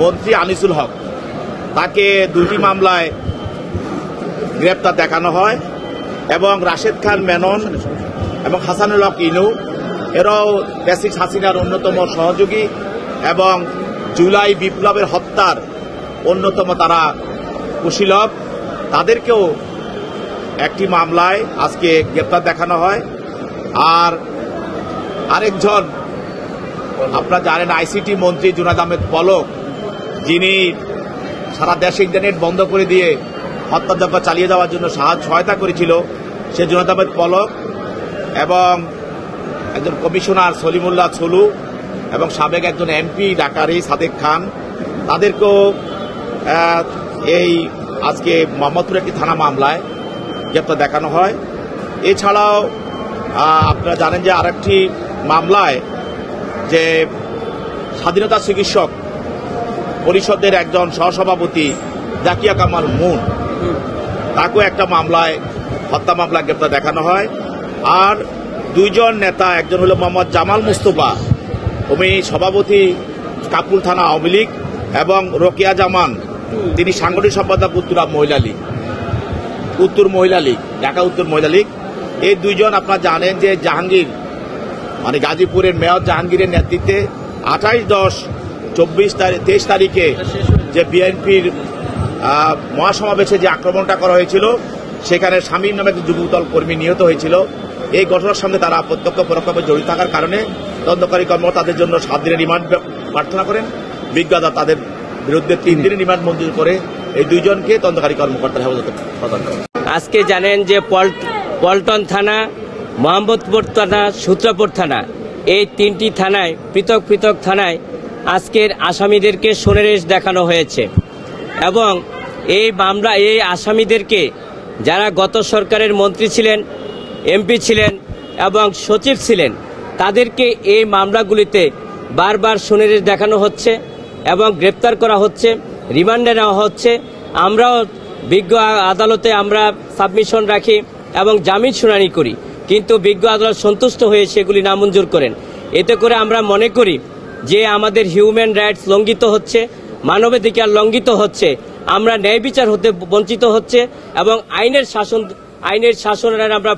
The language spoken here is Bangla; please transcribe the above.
মন্ত্রী আনিসুল হক, তাকে দুটি মামলায় গ্রেপ্তার দেখানো হয় এবং রাশেদ খান মেনন এবং হাসানুল হক ইনু এরাও বেসিক হাসিনার অন্যতম সহযোগী এবং জুলাই বিপ্লবের হত্যার অন্যতম তারা কুশীলব, তাদেরকেও একটি মামলায় আজকে গ্রেপ্তার দেখানো হয়। আর আরেকজন আপনারা জানেন আইসিটি মন্ত্রী জুনায়েদ আহমেদ পলক, যিনি সারা দেশে ইন্টারনেট বন্ধ করে দিয়ে হত্যাযজ্ঞ চালিয়ে যাওয়ার জন্য সহায়তা করেছিল, সে জুনায়েদ আহমেদ পলক এবং একজন কমিশনার সলিমুল্লাহ ছলু এবং সাবেক একজন এমপি ঢাকারই সাদেক খান, তাদেরকেও এই আজকে মোহাম্মদপুর একটি থানা মামলায় গ্রেপ্তার দেখানো হয়। এছাড়াও আপনারা জানেন যে আরেকটি মামলায় যে স্বাধীনতা চিকিৎসক পরিষদের একজন সহসভাপতি জাকিয়া কামাল মুন, তাকেও একটা মামলায় হত্যা মামলায় গ্রেপ্তার দেখানো হয়। আর দুইজন নেতা, একজন হল মোহাম্মদ জামাল মুস্তফা, উনি সভাপতি কাপুল থানা আওয়ামী লীগ, এবং রোকেয়া জামান, তিনি সাংগঠনিক সম্পাদক উত্তর মহিলা লীগ, ঢাকা উত্তর মহিলা লীগ। এই দুইজন আপনারা জানেন যে জাহাঙ্গীর মানে গাজীপুরের মেয়র জাহাঙ্গীরের নেতৃত্বে 28-10-23 তারিখে যে বিএনপির মহাসমাবেশে যে আক্রমণটা করা হয়েছিল, সেখানে শামীম নামে একজন যুবদল কর্মী নিহত হয়েছিল। এই ঘটনার সঙ্গে তারা প্রত্যক্ষ পরোক্ষভাবে জড়িত থাকার কারণে তদন্তকারী কর্মকর্তা তাদের জন্য 7 দিনের রিমান্ড প্রার্থনা করেন। বিজ্ঞ আদালত তাদের বিরুদ্ধে 3 দিনের রিমান্ড মঞ্জুর করে এই দুইজনকে তদন্তকারী কর্মকর্তার হেফাজতে প্রদান করেন। আজকে জানেন যে পল্টন থানা, মোহাম্মদপুর থানা, সূত্রাপুর থানা, এই 3টি থানায় পৃথক পৃথক থানায় আজকের আসামিদেরকে সোনারেশ দেখানো হয়েছে এবং এই মামলা এই আসামিদেরকে যারা গত সরকারের মন্ত্রী ছিলেন, এমপি ছিলেন এবং সচিব ছিলেন, তাদেরকে এই মামলাগুলিতে বারবার সোনারেশ দেখানো হচ্ছে এবং গ্রেপ্তার করা হচ্ছে, রিমান্ডে নেওয়া হচ্ছে। আমরাও বিজ্ঞ আদালতে আমরা সাবমিশন রাখি এবং জামিন শুনানি করি, কিন্তু বিজ্ঞ আদালত সন্তুষ্ট হয়ে সেগুলি নামঞ্জুর করেন। এতে করে আমরা মনে করি যে আমাদের হিউম্যান রাইটস লঙ্ঘিত হচ্ছে, মানবাধিকার লঙ্ঘিত হচ্ছে, আমরা ন্যায় বিচার হতে বঞ্চিত হচ্ছে এবং আইনের শাসনের আমরা